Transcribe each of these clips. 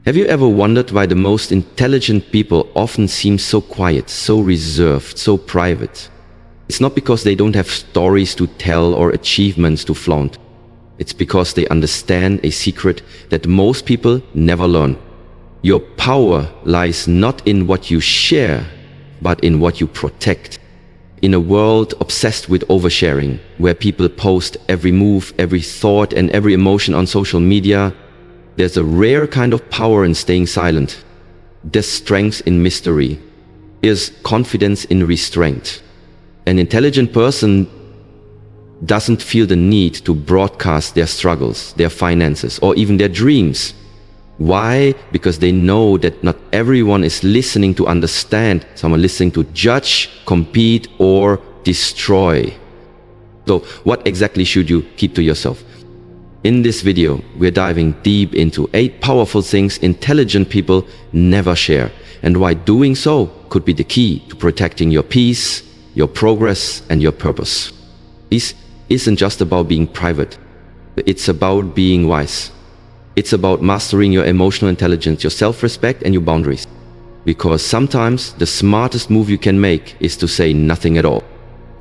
Have you ever wondered why the most intelligent people often seem so quiet, so reserved, so private? It's not because they don't have stories to tell or achievements to flaunt. It's because they understand a secret that most people never learn. Your power lies not in what you share, but in what you protect. In a world obsessed with oversharing, where people post every move, every thought, and every emotion on social media, there's a rare kind of power in staying silent. There's strength in mystery. There's confidence in restraint. An intelligent person doesn't feel the need to broadcast their struggles, their finances, or even their dreams. Why? Because they know that not everyone is listening to understand. Some are listening to judge, compete, or destroy. So what exactly should you keep to yourself? In this video, we're diving deep into 8 powerful things intelligent people never share, and why doing so could be the key to protecting your peace, your progress, and your purpose. This isn't just about being private. It's about being wise. It's about mastering your emotional intelligence, your self-respect, and your boundaries. Because sometimes the smartest move you can make is to say nothing at all.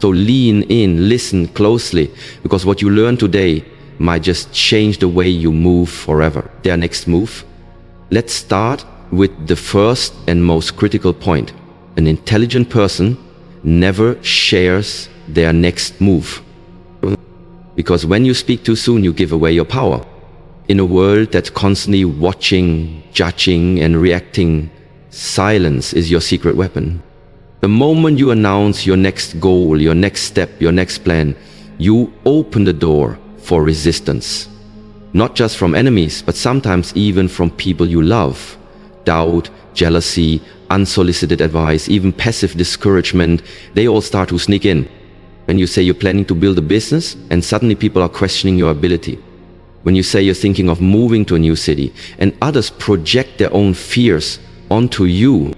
So lean in, listen closely, because what you learn today might just change the way you move forever. Their next move? Let's start with the first and most critical point. An intelligent person never shares their next move. Because when you speak too soon, you give away your power. In a world that's constantly watching, judging, and reacting, silence is your secret weapon. The moment you announce your next goal, your next step, your next plan, you open the door for resistance. Not just from enemies, but sometimes even from people you love. Doubt, jealousy, unsolicited advice, even passive discouragement, they all start to sneak in. When you say you're planning to build a business and suddenly people are questioning your ability. When you say you're thinking of moving to a new city and others project their own fears onto you,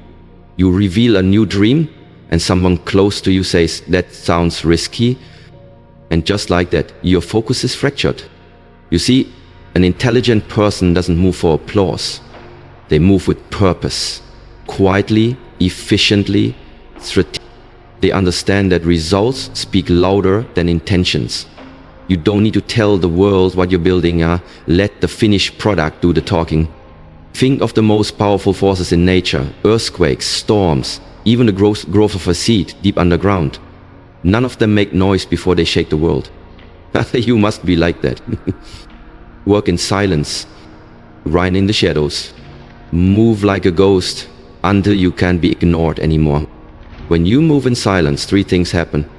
you reveal a new dream and someone close to you says, that sounds risky. And just like that, your focus is fractured. You see, an intelligent person doesn't move for applause. They move with purpose, quietly, efficiently, strategically. They understand that results speak louder than intentions. You don't need to tell the world what you're building. Let the finished product do the talking. Think of the most powerful forces in nature, earthquakes, storms, even the growth of a seed deep underground. None of them make noise before they shake the world. You must be like that. Work in silence, ride in the shadows, move like a ghost until you can't be ignored anymore. When you move in silence, 3 things happen.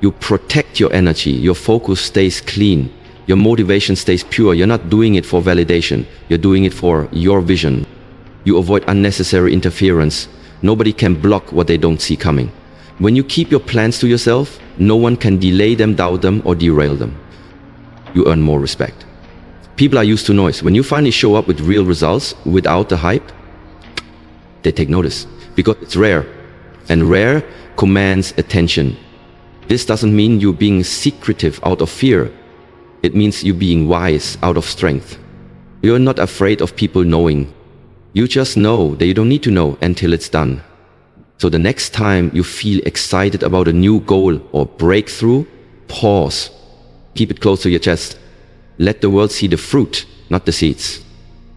You protect your energy, your focus stays clean, your motivation stays pure. You're not doing it for validation, you're doing it for your vision. You avoid unnecessary interference. Nobody can block what they don't see coming. When you keep your plans to yourself, no one can delay them, doubt them, or derail them. You earn more respect. People are used to noise. When you finally show up with real results, without the hype, they take notice. Because it's rare. And rare commands attention. This doesn't mean you being secretive out of fear. It means you being wise out of strength. You're not afraid of people knowing. You just know that you don't need to know until it's done. So the next time you feel excited about a new goal or breakthrough, pause. Keep it close to your chest. Let the world see the fruit, not the seeds.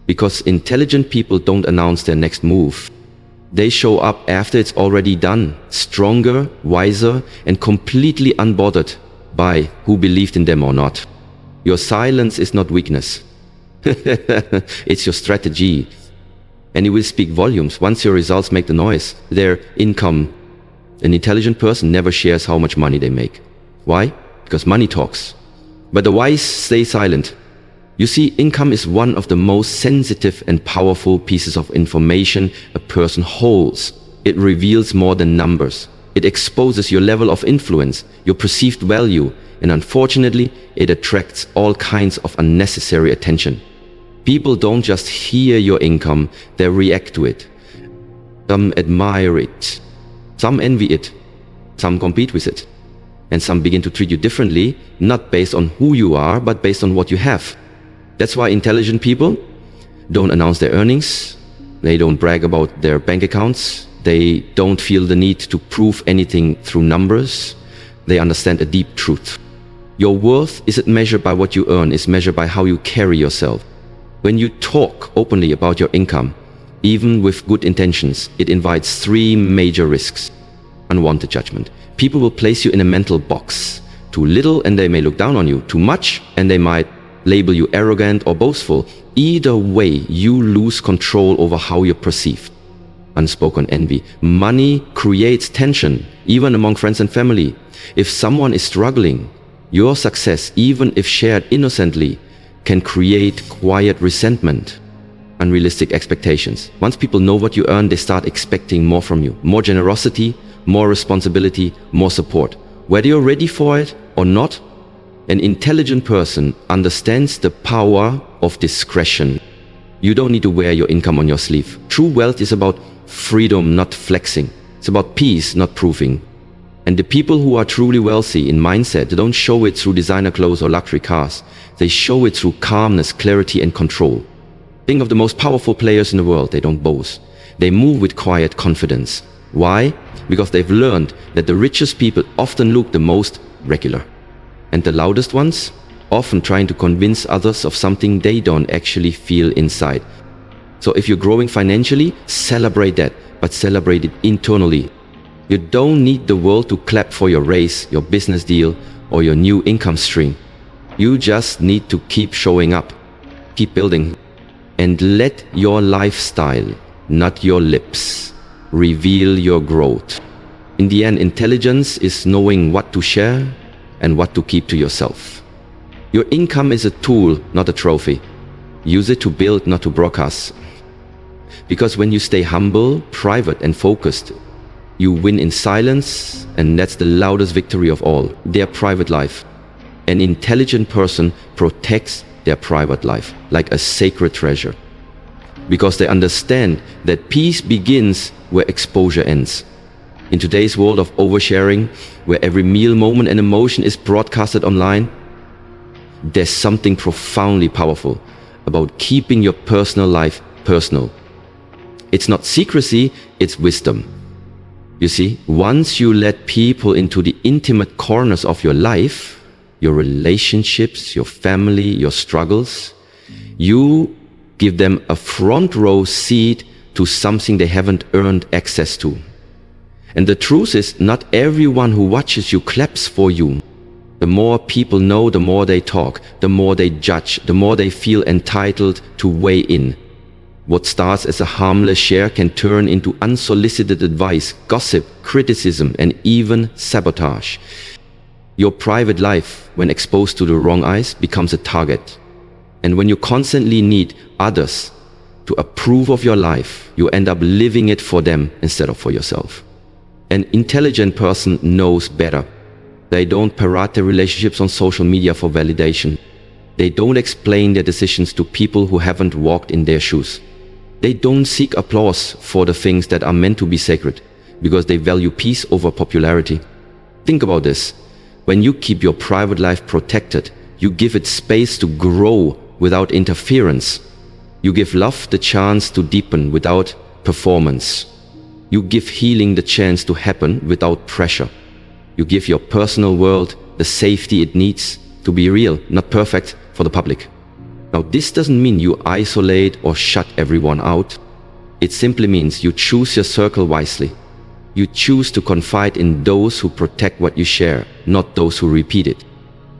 Because intelligent people don't announce their next move. They show up after it's already done, stronger, wiser, and completely unbothered by who believed in them or not. Your silence is not weakness. It's your strategy. And it will speak volumes once your results make the noise. Their income. An intelligent person never shares how much money they make. Why? Because money talks. But the wise stay silent. You see, income is one of the most sensitive and powerful pieces of information a person holds. It reveals more than numbers. It exposes your level of influence, your perceived value, and unfortunately, it attracts all kinds of unnecessary attention. People don't just hear your income, they react to it. Some admire it, some envy it, some compete with it, and some begin to treat you differently, not based on who you are, but based on what you have. That's why intelligent people, don't announce their earnings. They don't brag about their bank accounts. They don't feel the need to prove anything through numbers. They understand a deep truth. Your worth isn't measured by what you earn, it's measured by how you carry yourself. When you talk openly about your income, even with good intentions, it invites three major risks. Unwanted judgment. People will place you in a mental box. Too little and they may look down on you. Too much and they might label you arrogant or boastful. Either way, you lose control over how you're perceived. Unspoken envy. Money creates tension, even among friends and family. If someone is struggling, your success, even if shared innocently, can create quiet resentment. Unrealistic expectations. Once people know what you earn, they start expecting more from you. More generosity, more responsibility, more support. Whether you're ready for it or not, an intelligent person understands the power of discretion. You don't need to wear your income on your sleeve. True wealth is about freedom, not flexing. It's about peace, not proving. And the people who are truly wealthy in mindset, they don't show it through designer clothes or luxury cars. They show it through calmness, clarity, and control. Think of the most powerful players in the world. They don't boast. They move with quiet confidence. Why? Because they've learned that the richest people often look the most regular. And the loudest ones, often trying to convince others of something they don't actually feel inside. So if you're growing financially, celebrate that, but celebrate it internally. You don't need the world to clap for your raise, your business deal, or your new income stream. You just need to keep showing up, keep building, and let your lifestyle, not your lips, reveal your growth. In the end, intelligence is knowing what to share and what to keep to yourself. Your income is a tool, not a trophy. Use it to build, not to broadcast. Because when you stay humble, private, and focused, you win in silence, and that's the loudest victory of all, their private life. An intelligent person protects their private life like a sacred treasure, because they understand that peace begins where exposure ends. In today's world of oversharing, where every meal, moment, and emotion is broadcasted online, there's something profoundly powerful about keeping your personal life personal. It's not secrecy, it's wisdom. You see, once you let people into the intimate corners of your life, your relationships, your family, your struggles, you give them a front row seat to something they haven't earned access to. And the truth is, not everyone who watches you claps for you. The more people know, the more they talk, the more they judge, the more they feel entitled to weigh in. What starts as a harmless share can turn into unsolicited advice, gossip, criticism, and even sabotage. Your private life, when exposed to the wrong eyes, becomes a target. And when you constantly need others to approve of your life, you end up living it for them instead of for yourself. An intelligent person knows better. They don't parade their relationships on social media for validation. They don't explain their decisions to people who haven't walked in their shoes. They don't seek applause for the things that are meant to be sacred, because they value peace over popularity. Think about this. When you keep your private life protected, you give it space to grow without interference. You give love the chance to deepen without performance. You give healing the chance to happen without pressure. You give your personal world the safety it needs to be real, not perfect for the public. Now, this doesn't mean you isolate or shut everyone out. It simply means you choose your circle wisely. You choose to confide in those who protect what you share, not those who repeat it.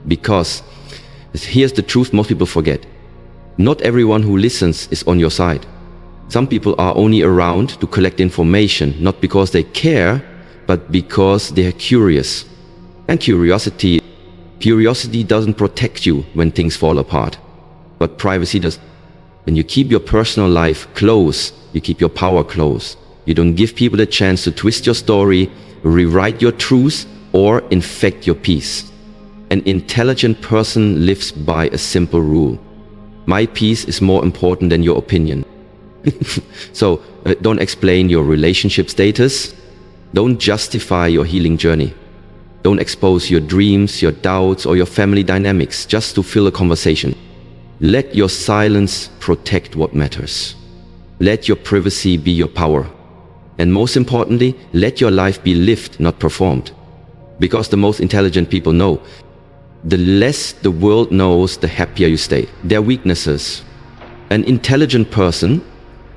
Because here's the truth most people forget. Not everyone who listens is on your side. Some people are only around to collect information, not because they care, but because they are curious. And curiosity doesn't protect you when things fall apart. But privacy does. When you keep your personal life close, you keep your power close. You don't give people a chance to twist your story, rewrite your truth, or infect your peace. An intelligent person lives by a simple rule. My peace is more important than your opinion. So don't explain your relationship status. Don't justify your healing journey. Don't expose your dreams, your doubts, or your family dynamics just to fill a conversation. Let your silence protect what matters. Let your privacy be your power. And most importantly, let your life be lived, not performed. Because the most intelligent people know, the less the world knows, the happier you stay. Their weaknesses. An intelligent person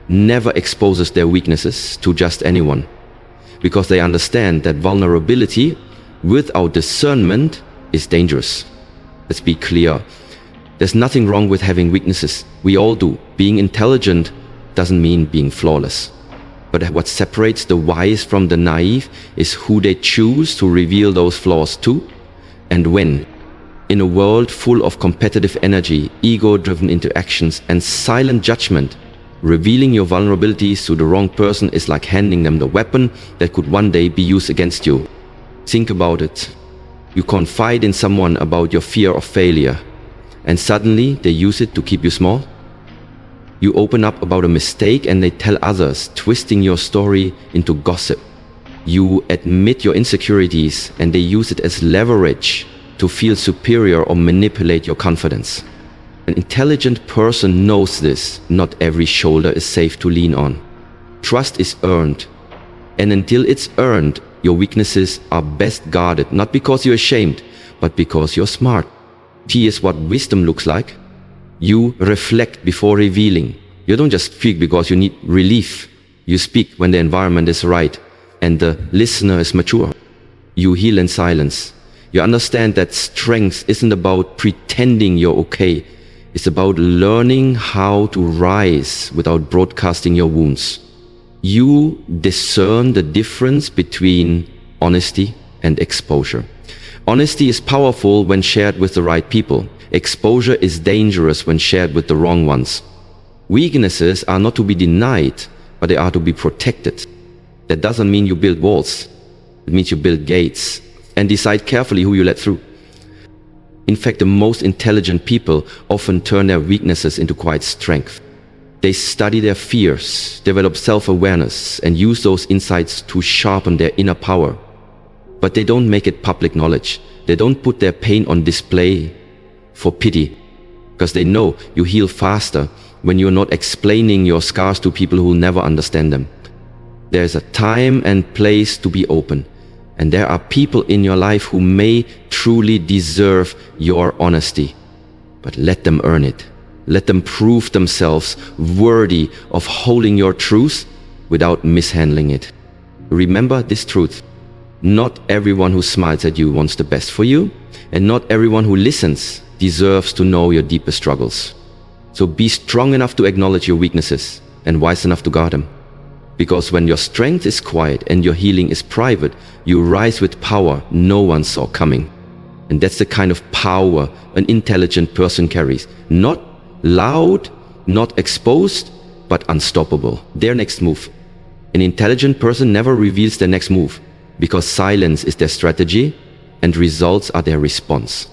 never exposes their weaknesses to just anyone, because they understand that vulnerability without discernment is dangerous. Let's be clear. There's nothing wrong with having weaknesses. We all do. Being intelligent doesn't mean being flawless. But what separates the wise from the naive is who they choose to reveal those flaws to and when. In a world full of competitive energy, ego-driven interactions, and silent judgment, revealing your vulnerabilities to the wrong person is like handing them the weapon that could one day be used against you. Think about it. You confide in someone about your fear of failure, and suddenly they use it to keep you small. You open up about a mistake and they tell others, twisting your story into gossip. You admit your insecurities and they use it as leverage to feel superior or manipulate your confidence. An intelligent person knows this. Not every shoulder is safe to lean on. Trust is earned. And until it's earned, your weaknesses are best guarded, not because you're ashamed, but because you're smart. Here's what wisdom looks like. You reflect before revealing. You don't just speak because you need relief. You speak when the environment is right and the listener is mature. You heal in silence. You understand that strength isn't about pretending you're okay. It's about learning how to rise without broadcasting your wounds. You discern the difference between honesty and exposure. Honesty is powerful when shared with the right people. Exposure is dangerous when shared with the wrong ones. Weaknesses are not to be denied, but they are to be protected. That doesn't mean you build walls. It means you build gates and decide carefully who you let through. In fact, the most intelligent people often turn their weaknesses into quiet strength. They study their fears, develop self-awareness, and use those insights to sharpen their inner power. But they don't make it public knowledge. They don't put their pain on display for pity, because they know you heal faster when you're not explaining your scars to people who will never understand them. There's a time and place to be open, and there are people in your life who may truly deserve your honesty, but let them earn it. Let them prove themselves worthy of holding your truth without mishandling it. Remember this truth. Not everyone who smiles at you wants the best for you, and not everyone who listens deserves to know your deepest struggles. So be strong enough to acknowledge your weaknesses and wise enough to guard them. Because when your strength is quiet and your healing is private, you rise with power no one saw coming. And that's the kind of power an intelligent person carries. Not loud, not exposed, but unstoppable. Their next move. An intelligent person never reveals their next move, because silence is their strategy and results are their response.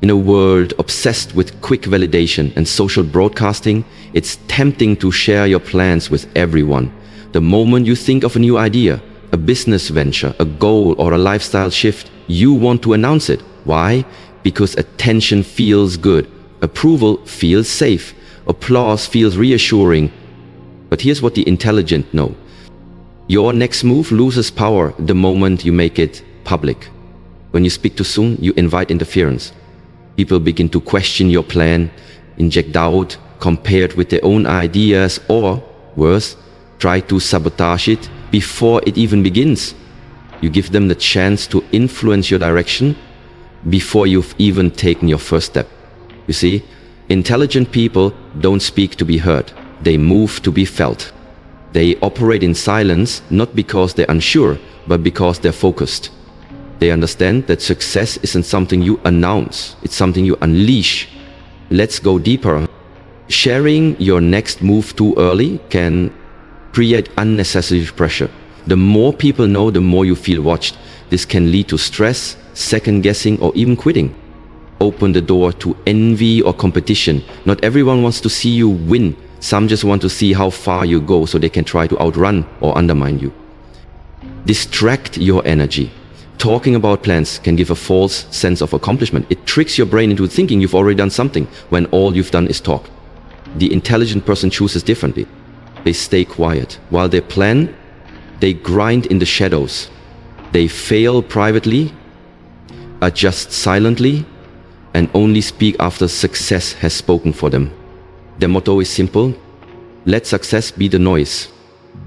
In a world obsessed with quick validation and social broadcasting, it's tempting to share your plans with everyone. The moment you think of a new idea, a business venture, a goal, or a lifestyle shift, you want to announce it. Why? Because attention feels good, approval feels safe, applause feels reassuring. But here's what the intelligent know. Your next move loses power the moment you make it public. When you speak too soon, you invite interference. People begin to question your plan, inject doubt, compare it with their own ideas, or, worse, try to sabotage it before it even begins. You give them the chance to influence your direction before you've even taken your first step. You see, intelligent people don't speak to be heard. They move to be felt. They operate in silence not because they're unsure, but because they're focused. They understand that success isn't something you announce, it's something you unleash. Let's go deeper. Sharing your next move too early can create unnecessary pressure. The more people know, the more you feel watched. This can lead to stress, second guessing, or even quitting. Open the door to envy or competition. Not everyone wants to see you win. Some just want to see how far you go so they can try to outrun or undermine you. Distract your energy. Talking about plans can give a false sense of accomplishment. It tricks your brain into thinking you've already done something when all you've done is talk. The intelligent person chooses differently. They stay quiet. While they plan, they grind in the shadows. They fail privately, adjust silently, and only speak after success has spoken for them. Their motto is simple: let success be the noise.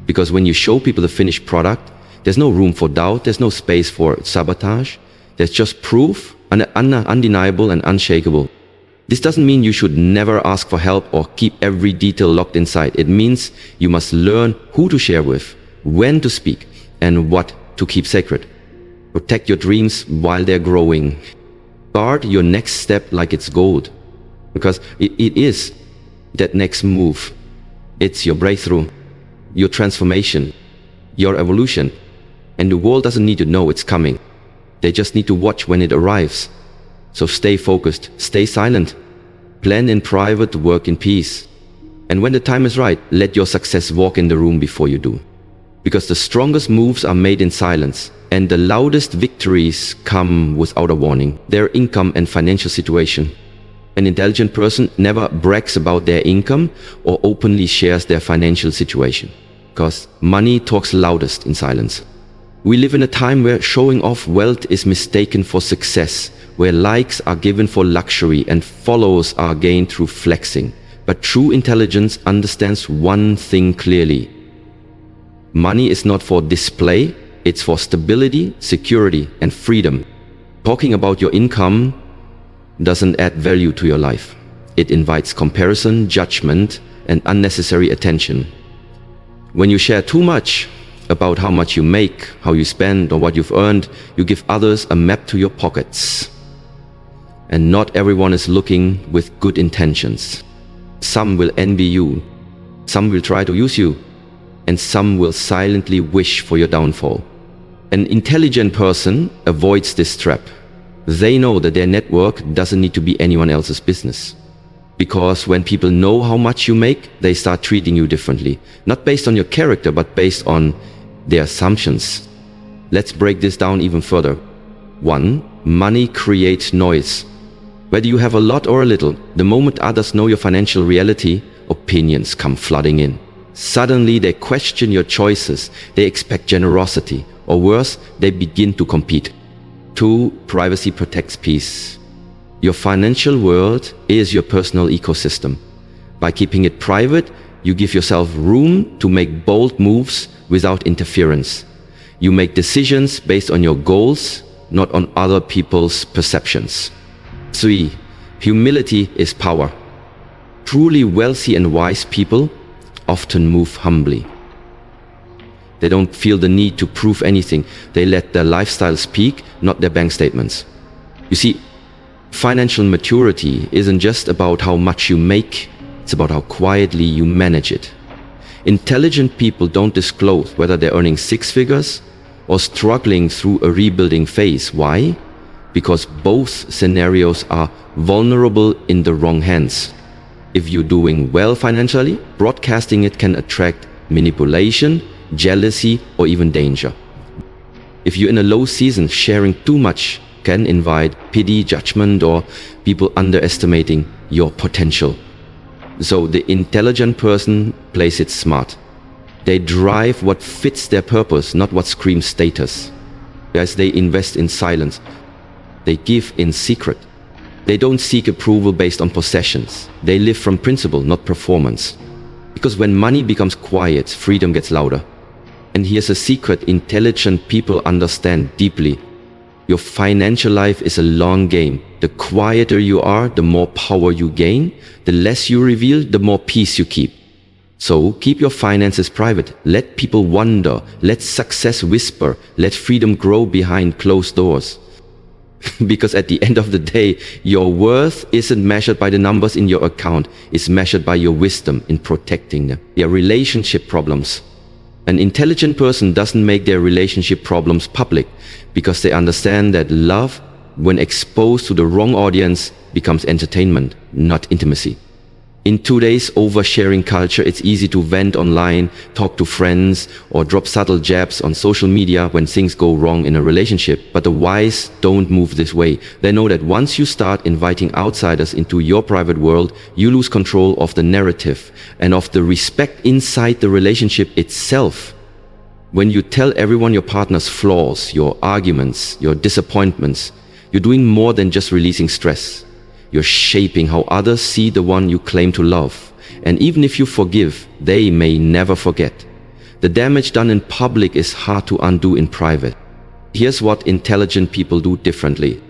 Because when you show people the finished product, there's no room for doubt, there's no space for sabotage. There's just proof, undeniable and unshakable. This doesn't mean you should never ask for help or keep every detail locked inside. It means you must learn who to share with, when to speak, and what to keep sacred. Protect your dreams while they're growing. Guard your next step like it's gold, because it is that next move. It's your breakthrough, your transformation, your evolution. And the world doesn't need to know it's coming. They just need to watch when it arrives. So stay focused, stay silent, plan in private, work in peace. And when the time is right, let your success walk in the room before you do. Because the strongest moves are made in silence, and the loudest victories come without a warning. Their income and financial situation. An intelligent person never brags about their income or openly shares their financial situation, because money talks loudest in silence. We live in a time where showing off wealth is mistaken for success, where likes are given for luxury and followers are gained through flexing. But true intelligence understands one thing clearly. Money is not for display, it's for stability, security, and freedom. Talking about your income doesn't add value to your life. It invites comparison, judgment, and unnecessary attention. When you share too much about how much you make, how you spend, or what you've earned, you give others a map to your pockets. And not everyone is looking with good intentions. Some will envy you, some will try to use you, and some will silently wish for your downfall. An intelligent person avoids this trap. They know that their network doesn't need to be anyone else's business. Because when people know how much you make, they start treating you differently. Not based on your character, but based on their assumptions. Let's break this down even further. 1. Money creates noise. Whether you have a lot or a little, the moment others know your financial reality, opinions come flooding in. Suddenly they question your choices, they expect generosity, or worse, they begin to compete. 2. Privacy protects peace. Your financial world is your personal ecosystem. By keeping it private, you give yourself room to make bold moves without interference. You make decisions based on your goals, not on other people's perceptions. 3. Humility is power. Truly wealthy and wise people often move humbly. They don't feel the need to prove anything. They let their lifestyle speak, not their bank statements. You see, financial maturity isn't just about how much you make, it's about how quietly you manage it. Intelligent people don't disclose whether they're earning 6 figures or struggling through a rebuilding phase. Why? Because both scenarios are vulnerable in the wrong hands. If you're doing well financially, broadcasting it can attract manipulation, jealousy, or even danger. If you're in a low season, sharing too much can invite pity, judgment, or people underestimating your potential. So the intelligent person plays it smart. They drive what fits their purpose, not what screams status. As they invest in silence, they give in secret. They don't seek approval based on possessions. They live from principle, not performance. Because when money becomes quiet, freedom gets louder. And here's a secret intelligent people understand deeply. Your financial life is a long game. The quieter you are, the more power you gain. The less you reveal, the more peace you keep. So keep your finances private. Let people wonder. Let success whisper. Let freedom grow behind closed doors. Because at the end of the day, your worth isn't measured by the numbers in your account. It's measured by your wisdom in protecting them. Your relationship problems. An intelligent person doesn't make their relationship problems public because they understand that love, when exposed to the wrong audience, becomes entertainment, not intimacy. In today's oversharing culture, it's easy to vent online, talk to friends, or drop subtle jabs on social media when things go wrong in a relationship. But the wise don't move this way. They know that once you start inviting outsiders into your private world, you lose control of the narrative and of the respect inside the relationship itself. When you tell everyone your partner's flaws, your arguments, your disappointments, you're doing more than just releasing stress. You're shaping how others see the one you claim to love. And even if you forgive, they may never forget. The damage done in public is hard to undo in private. Here's what intelligent people do differently.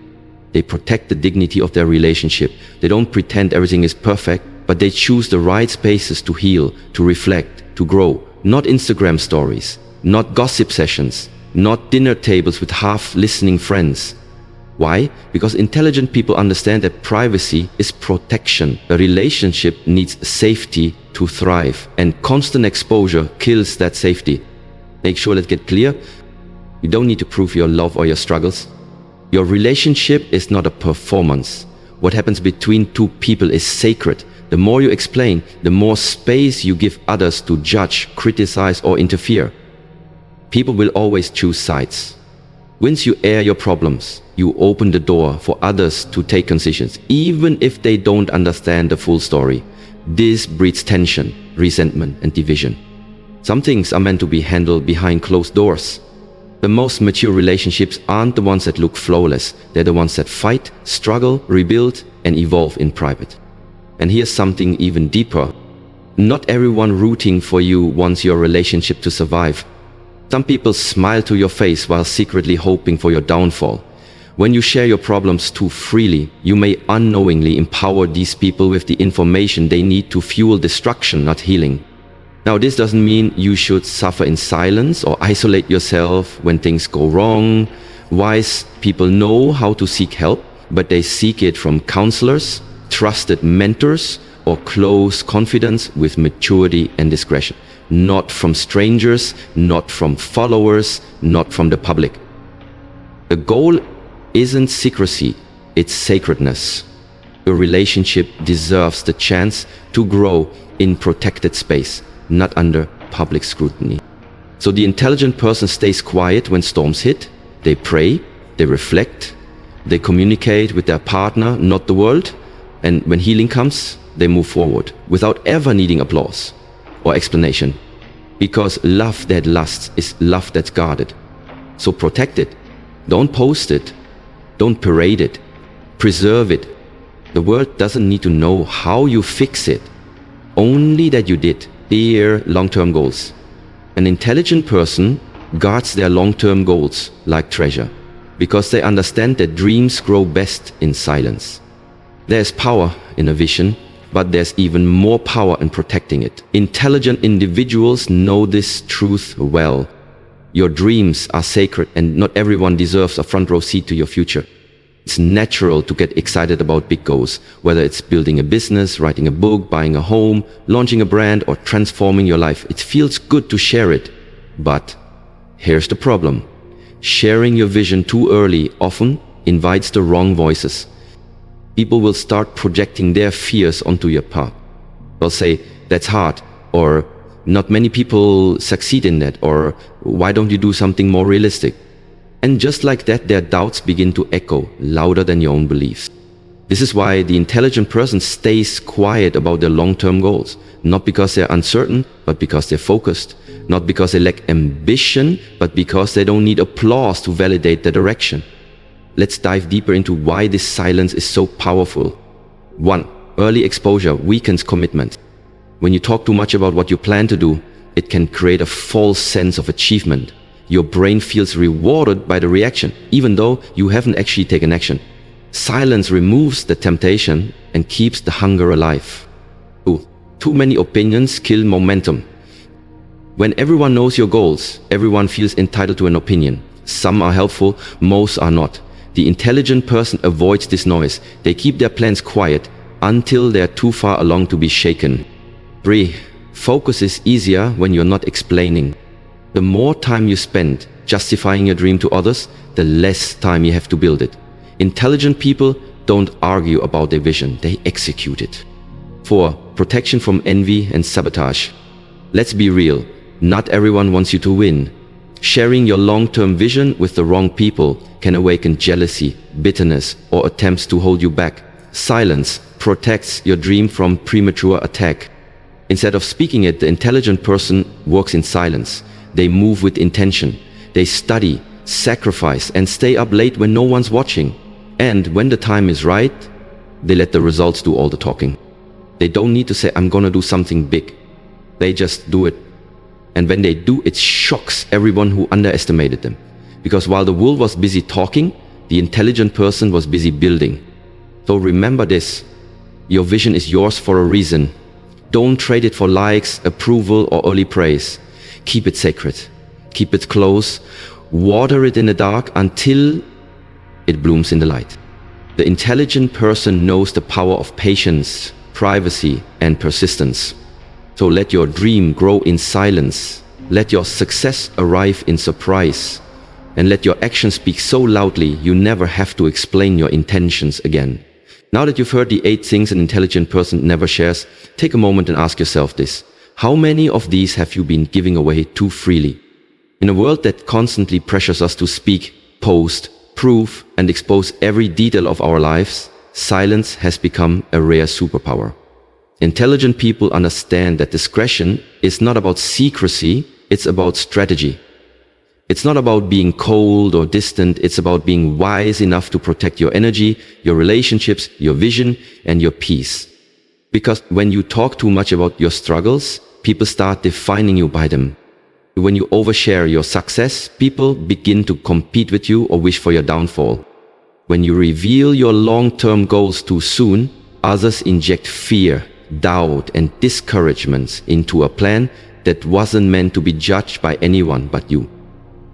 They protect the dignity of their relationship. They don't pretend everything is perfect, but they choose the right spaces to heal, to reflect, to grow. Not Instagram stories, not gossip sessions, not dinner tables with half-listening friends. Why? Because intelligent people understand that privacy is protection. A relationship needs safety to thrive, and constant exposure kills that safety. Make sure that get clear. You don't need to prove your love or your struggles. Your relationship is not a performance. What happens between two people is sacred. The more you explain, the more space you give others to judge, criticize, or interfere. People will always choose sides. Once you air your problems, you open the door for others to take concessions, even if they don't understand the full story. This breeds tension, resentment, and division. Some things are meant to be handled behind closed doors. The most mature relationships aren't the ones that look flawless. They're the ones that fight, struggle, rebuild, and evolve in private. And here's something even deeper. Not everyone rooting for you wants your relationship to survive. Some people smile to your face while secretly hoping for your downfall. When you share your problems too freely, you may unknowingly empower these people with the information they need to fuel destruction, not healing. Now, this doesn't mean you should suffer in silence or isolate yourself when things go wrong. Wise people know how to seek help, but they seek it from counselors, trusted mentors, or close confidants with maturity and discretion. Not from strangers, not from followers, not from the public. The goal isn't secrecy, it's sacredness. Your relationship deserves the chance to grow in protected space, not under public scrutiny. So the intelligent person stays quiet when storms hit. They pray, they reflect, they communicate with their partner, not the world. And when healing comes, they move forward without ever needing applause or explanation. Because love that lasts is love that's guarded. So protect it. Don't post it. Don't parade it. Preserve it. The world doesn't need to know how you fix it. Only that you did. Clear long-term goals. An intelligent person guards their long-term goals like treasure, because they understand that dreams grow best in silence. There's power in a vision, but there's even more power in protecting it. Intelligent individuals know this truth well. Your dreams are sacred, and not everyone deserves a front row seat to your future. It's natural to get excited about big goals, whether it's building a business, writing a book, buying a home, launching a brand, or transforming your life. It feels good to share it. But here's the problem. Sharing your vision too early often invites the wrong voices. People will start projecting their fears onto your path. They'll say, that's hard, or not many people succeed in that, or why don't you do something more realistic? And just like that, their doubts begin to echo louder than your own beliefs. This is why the intelligent person stays quiet about their long-term goals. Not because they're uncertain, but because they're focused. Not because they lack ambition, but because they don't need applause to validate the direction. Let's dive deeper into why this silence is so powerful. 1. Early exposure weakens commitment. When you talk too much about what you plan to do, it can create a false sense of achievement. Your brain feels rewarded by the reaction, even though you haven't actually taken action. Silence removes the temptation and keeps the hunger alive. 2. Too many opinions kill momentum. When everyone knows your goals, everyone feels entitled to an opinion. Some are helpful, most are not. The intelligent person avoids this noise. They keep their plans quiet until they're too far along to be shaken. 3. Focus is easier when you're not explaining. The more time you spend justifying your dream to others, the less time you have to build it. Intelligent people don't argue about their vision, they execute it. 4. protection from envy and sabotage. Let's be real, not everyone wants you to win. Sharing your long-term vision with the wrong people can awaken jealousy, bitterness, or attempts to hold you back. Silence protects your dream from premature attack. Instead of speaking it, the intelligent person works in silence. They move with intention. They study, sacrifice, and stay up late when no one's watching. And when the time is right, they let the results do all the talking. They don't need to say, I'm gonna do something big. They just do it. And when they do, it shocks everyone who underestimated them. Because while the world was busy talking, the intelligent person was busy building. So remember this, your vision is yours for a reason. Don't trade it for likes, approval, or early praise. Keep it sacred. Keep it close. Water it in the dark until it blooms in the light. The intelligent person knows the power of patience, privacy, and persistence. So let your dream grow in silence. Let your success arrive in surprise. And let your actions speak so loudly you never have to explain your intentions again. Now that you've heard the 8 things an intelligent person never shares, take a moment and ask yourself this. How many of these have you been giving away too freely? In a world that constantly pressures us to speak, post, prove, and expose every detail of our lives, silence has become a rare superpower. Intelligent people understand that discretion is not about secrecy, it's about strategy. It's not about being cold or distant, it's about being wise enough to protect your energy, your relationships, your vision, and your peace. Because when you talk too much about your struggles, people start defining you by them. When you overshare your success, people begin to compete with you or wish for your downfall. When you reveal your long-term goals too soon, others inject fear, doubt, and discouragement into a plan that wasn't meant to be judged by anyone but you.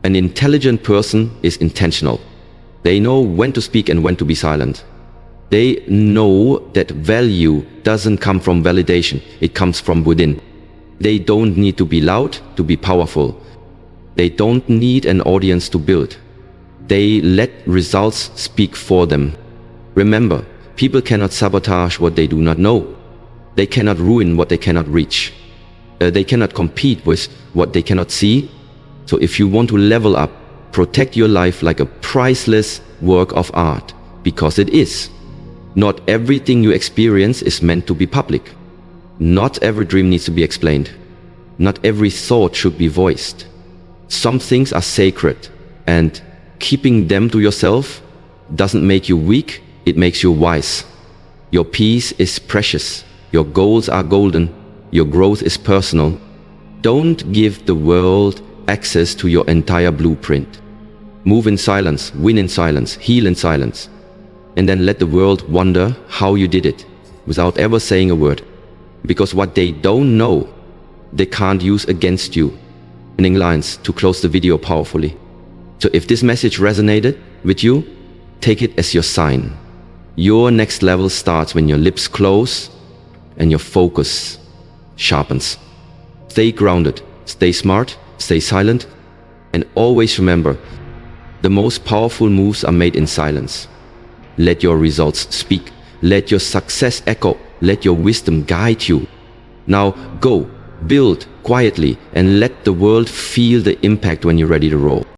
An intelligent person is intentional. They know when to speak and when to be silent. They know that value doesn't come from validation, it comes from within. They don't need to be loud to be powerful. They don't need an audience to build. They let results speak for them. Remember, people cannot sabotage what they do not know. They cannot ruin what they cannot reach. They cannot compete with what they cannot see. So if you want to level up, protect your life like a priceless work of art, because it is. Not everything you experience is meant to be public. Not every dream needs to be explained. Not every thought should be voiced. Some things are sacred, and keeping them to yourself doesn't make you weak, it makes you wise. Your peace is precious. Your goals are golden. Your growth is personal. Don't give the world access to your entire blueprint. Move in silence, win in silence, heal in silence. And then let the world wonder how you did it, without ever saying a word. Because what they don't know, they can't use against you. Ending lines to close the video powerfully. So if this message resonated with you, take it as your sign. Your next level starts when your lips close and your focus sharpens. Stay grounded, stay smart, stay silent, and always remember, the most powerful moves are made in silence. Let your results speak. Let your success echo. Let your wisdom guide you. Now go, build quietly, and let the world feel the impact when you're ready to roll.